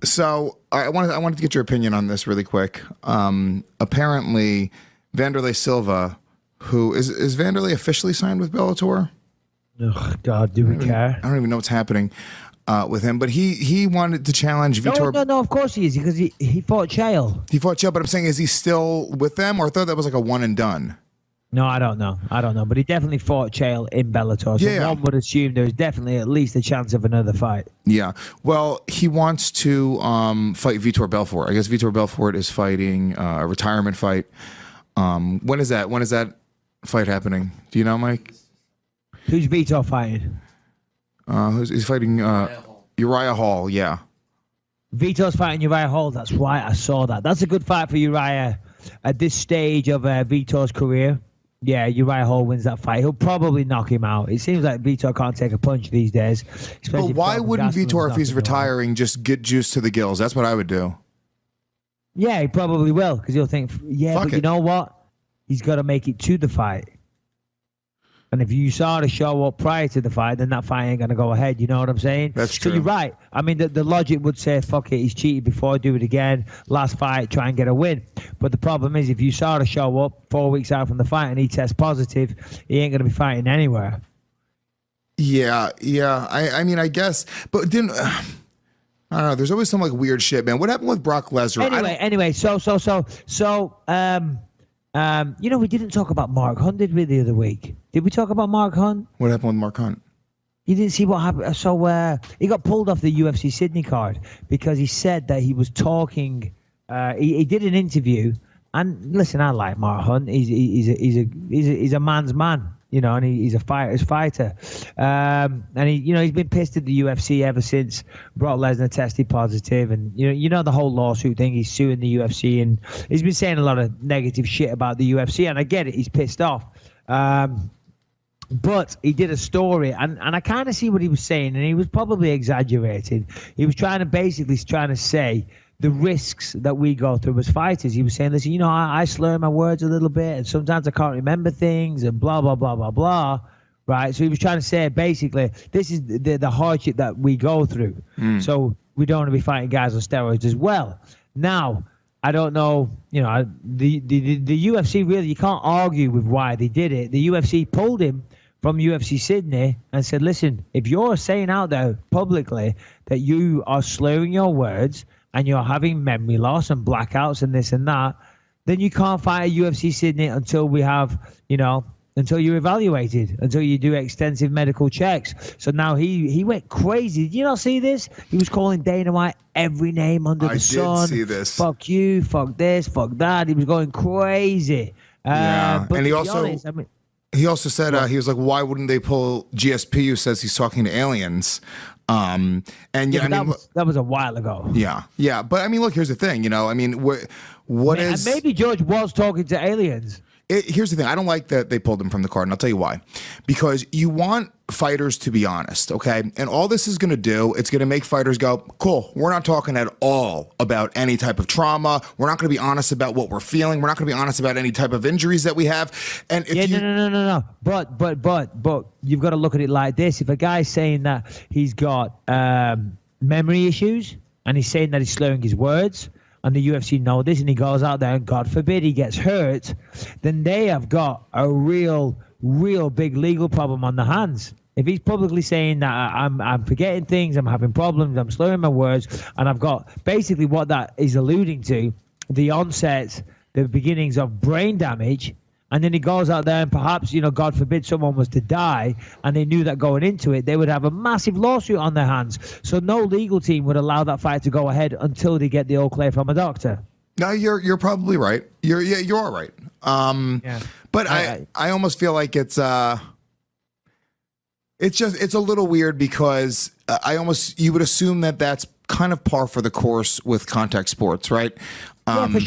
So I wanted to get your opinion on this really quick. Apparently, Vanderlei Silva, who is Vanderlei officially signed with Bellator? Oh God, do we care? I don't even know what's happening with him, but he wanted to challenge Vitor. No, of course he is, because he fought Chael. He fought Chael, but I'm saying, is he still with them, or I thought that was like a one and done? No, I don't know, but he definitely fought Chael in Bellator. So one would assume there's definitely at least a chance of another fight. Yeah. Well, he wants to fight Vitor Belfort. I guess Vitor Belfort is fighting a retirement fight. When is that? When is that fight happening? Do you know, Mike? Who's Vitor fighting? He's fighting Uriah Hall. Yeah. Vitor's fighting Uriah Hall. That's right. I saw that. That's a good fight for Uriah at this stage of Vitor's career. Yeah, Uriah Hall wins that fight. He'll probably knock him out. It seems like Vitor can't take a punch these days. But why wouldn't Vitor, if he's retiring, just get juice to the gills? That's what I would do. Yeah, he probably will, because he'll think, but you know what? He's got to make it to the fight. And if you saw to show up prior to the fight, then that fight ain't going to go ahead. You know what I'm saying? That's true. So you're right. I mean, the logic would say, fuck it, he's cheated before, do it again. Last fight, try and get a win. But the problem is, if you saw to show up 4 weeks out from the fight and he tests positive, he ain't going to be fighting anywhere. Yeah. I mean, I guess. But didn't... I don't know. There's always some like weird shit, man. What happened with Brock Lesnar? Anyway, you know, we didn't talk about Mark Hunt, did we, the other week? Did we talk about Mark Hunt? What happened with Mark Hunt? You didn't see what happened. So he got pulled off the UFC Sydney card because he said that he was talking. He did an interview, and listen, I like Mark Hunt. He's a man's man, you know, and he's a fighter's fighter. And he's been pissed at the UFC ever since Brock Lesnar tested positive, and you know the whole lawsuit thing. He's suing the UFC, and he's been saying a lot of negative shit about the UFC, and I get it. He's pissed off. But he did a story, and I kind of see what he was saying, and he was probably exaggerating. He was trying to say the risks that we go through as fighters. He was saying, listen, you know, I slur my words a little bit, and sometimes I can't remember things, and blah, blah, blah, blah, blah. Right? So he was trying to say, basically, this is the hardship that we go through. So we don't want to be fighting guys on steroids as well. Now, I don't know, you know, the UFC really, you can't argue with why they did it. The UFC pulled him from UFC Sydney and said, listen, if you're saying out there publicly that you are slurring your words and you're having memory loss and blackouts and this and that, then you can't fight at UFC Sydney until we have, you know, until you're evaluated, until you do extensive medical checks. So now he went crazy. Did you not see this? He was calling Dana White every name under the sun. I did see this. Fuck you, fuck this, fuck that. He was going crazy. Yeah, but and he also said, he was like, why wouldn't they pull GSP, who says he's talking to aliens? And that was a while ago. Yeah. But I mean, look, here's the thing, you know, I mean, and maybe George was talking to aliens. Here's the thing. I don't like that they pulled him from the card, and I'll tell you why. Because you want fighters to be honest, okay? And all this is going to do, it's going to make fighters go, cool, we're not talking at all about any type of trauma. We're not going to be honest about what we're feeling. We're not going to be honest about any type of injuries that we have. And if no. But you've got to look at it like this. If a guy's saying that he's got memory issues and he's saying that he's slurring his words, and the UFC know this, and he goes out there and God forbid he gets hurt, then they have got a real big legal problem on their hands. If he's publicly saying that I'm forgetting things, I'm having problems, I'm slurring my words, and I've got basically what that is alluding to, the beginnings of brain damage, and then he goes out there and perhaps, you know, God forbid someone was to die and they knew that going into it, they would have a massive lawsuit on their hands. So no legal team would allow that fight to go ahead until they get the all clear from a doctor. No, you're probably right. You're right. But I almost feel like it's a little weird because you would assume that that's kind of par for the course with contact sports, right? Yeah, for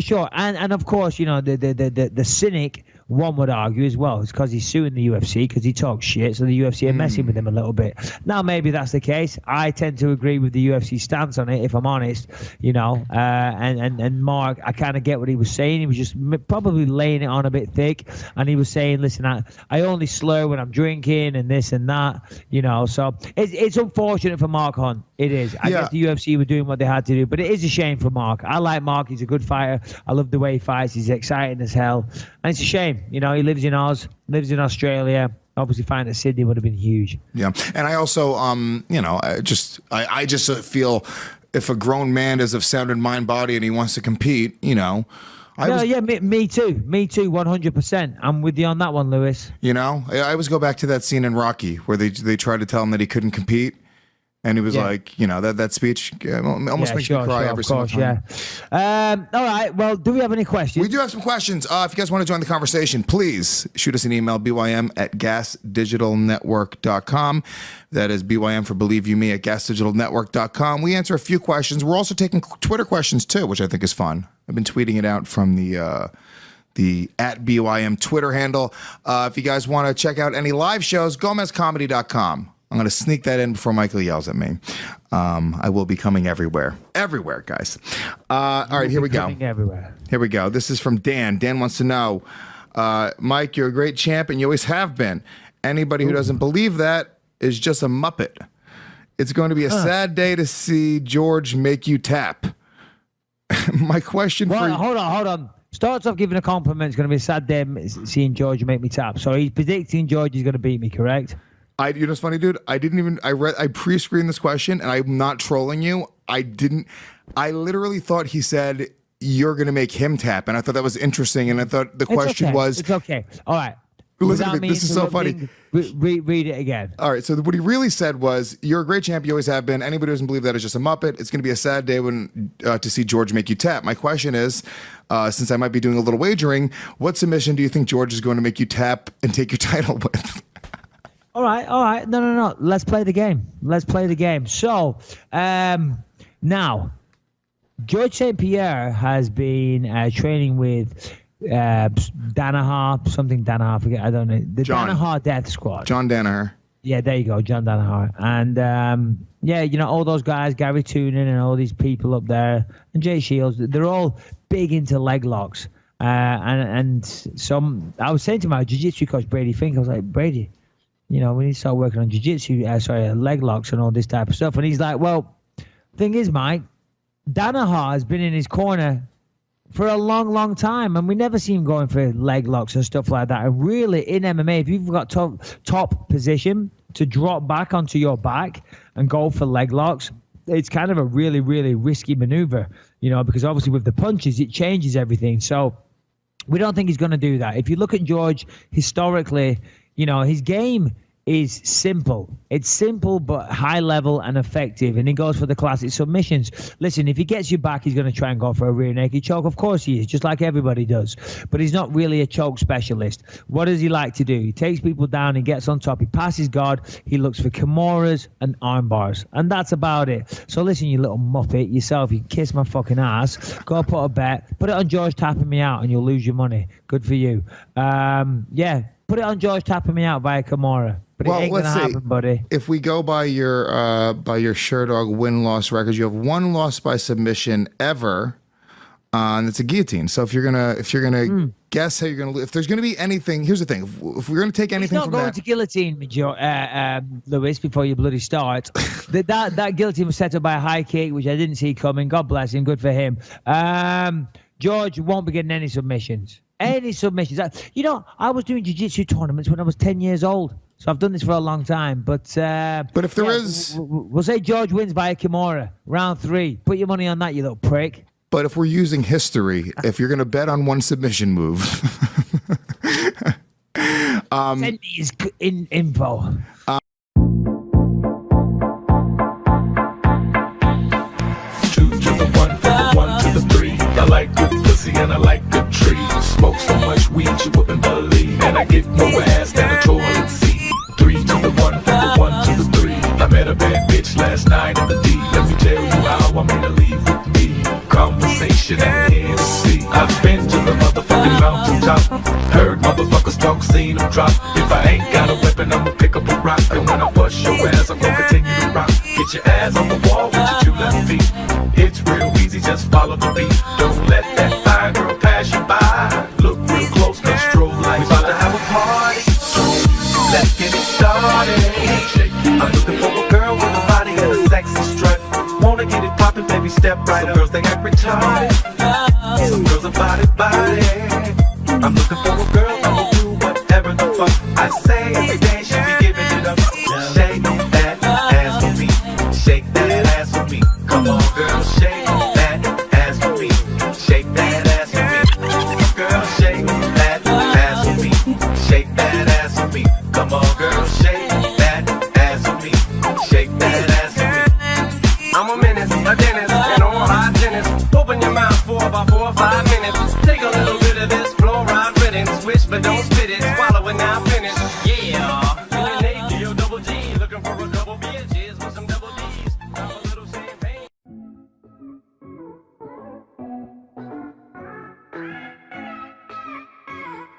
sure. And of course, you know, the cynic one would argue as well, it's because he's suing the UFC because he talks shit, so the UFC are messing with him a little bit. Now, maybe that's the case. I tend to agree with the UFC stance on it, if I'm honest, and Mark, I kind of get what he was saying. He was just probably laying it on a bit thick, and he was saying, listen, I only slur when I'm drinking and this and that, so it's unfortunate for Mark Hunt. It is. I guess the UFC were doing what they had to do, but it is a shame for Mark. I like Mark. He's a good fighter. I love the way he fights. He's exciting as hell. And it's a shame. He lives in Oz, lives in Australia. Obviously, fighting at Sydney would have been huge. Yeah. And I also, I just feel if a grown man is of sound and mind, body, and he wants to compete, me too. Me too, 100%. I'm with you on that one, Lewis. I always go back to that scene in Rocky where they tried to tell him that he couldn't compete. And he was like, that speech almost makes me cry every single time. All right. Well, do we have any questions? We do have some questions. If you guys want to join the conversation, please shoot us an email, bym@gasdigitalnetwork.com. That is BYM for Believe You Me at gasdigitalnetwork.com. We answer a few questions. We're also taking Twitter questions too, which I think is fun. I've been tweeting it out from the @BYM Twitter handle. If you guys want to check out any live shows, GomezComedy.com. I'm going to sneak that in before Michael yells at me. I will be coming everywhere. Everywhere, guys. All right, here we go. Everywhere. Here we go. This is from Dan. Dan wants to know, Mike, you're a great champ, and you always have been. Anybody who doesn't believe that is just a Muppet. It's going to be a sad day to see George make you tap. My question for you... Hold on. Starts off giving a compliment. It's going to be a sad day seeing George make me tap. So he's predicting George is going to beat me, correct? You know what's funny, dude? I pre-screened this question, and I'm not trolling you. I literally thought he said, you're going to make him tap, and I thought that was interesting, and I thought the question was... It's okay. All right. Listen to me. This is so funny. Read it again. All right. So what he really said was, you're a great champ. You always have been. Anybody who doesn't believe that is just a Muppet. It's going to be a sad day to see George make you tap. My question is, since I might be doing a little wagering, what submission do you think George is going to make you tap and take your title with? All right. No. Let's play the game. So, now, George St. Pierre has been training with Danaher, forget, I don't know. The Danaher Death Squad. John Danaher. Yeah, there you go, John Danaher. And, all those guys, Gary Toonin and all these people up there, and Jay Shields, they're all big into leg locks. And some, I was saying to my jiu-jitsu coach, Brady Fink, I was like, Brady, we need to start working on jiu-jitsu, leg locks and all this type of stuff. And he's like, well, thing is, Mike, Danaher has been in his corner for a long, long time, and we never see him going for leg locks and stuff like that. And really, in MMA, if you've got top position to drop back onto your back and go for leg locks, it's kind of a really, really risky maneuver, because obviously with the punches, it changes everything. So we don't think he's going to do that. If you look at George historically, his game is simple. It's simple but high level and effective, and he goes for the classic submissions. Listen, if he gets you back, he's going to try and go for a rear naked choke. Of course he is, just like everybody does. But he's not really a choke specialist. What does he like to do? He takes people down, he gets on top, he passes guard, he looks for kimuras and arm bars, and that's about it. So listen, you little muppet, yourself, you kiss my fucking ass, go put a bet, put it on George tapping me out, and you'll lose your money. Good for you. Put it on George tapping me out via Kimura. But it ain't gonna happen, buddy. If we go by your Sherdog win-loss records, you have one loss by submission ever, and it's a guillotine. So if you're gonna guess how you're gonna lose, if there's gonna be anything, here's the thing: if we're gonna take anything from that, not going to guillotine me, Lewis, before you bloody start. that guillotine was set up by a high kick, which I didn't see coming. God bless him. Good for him. George won't be getting any submissions. I was doing jiu-jitsu tournaments when I was 10 years old. So I've done this for a long time. But if there is... We'll say George wins via Kimura, round 3. Put your money on that, you little prick. But if we're using history, if you're going to bet on one submission move... send me his info. I like good pussy and I like good trees. Smoke so much weed you wouldn't believe. And I get more ass than a toilet seat. 3 to the 1, from the 1 to the 3. I met a bad bitch last night in the D. Let me tell you how I made her leave with me. Conversation and Hennessy. I've been to the motherfucking mountaintop. Heard motherfucking motherfuckers talk, seen them drop. If I ain't got a weapon, I'ma pick up a rock. And when I bust your ass, I'm gonna continue to rock. Get your ass on the wall with your 2 left feet. It's real easy, just follow the beat. Don't let that fine girl pass you by. Look real close, cause strobe lights. We about to have a party. Let's get it started. I'm looking for a girl with a body and a sexy strut. Wanna get it poppin', baby, step right up. Some girls, they act retarded.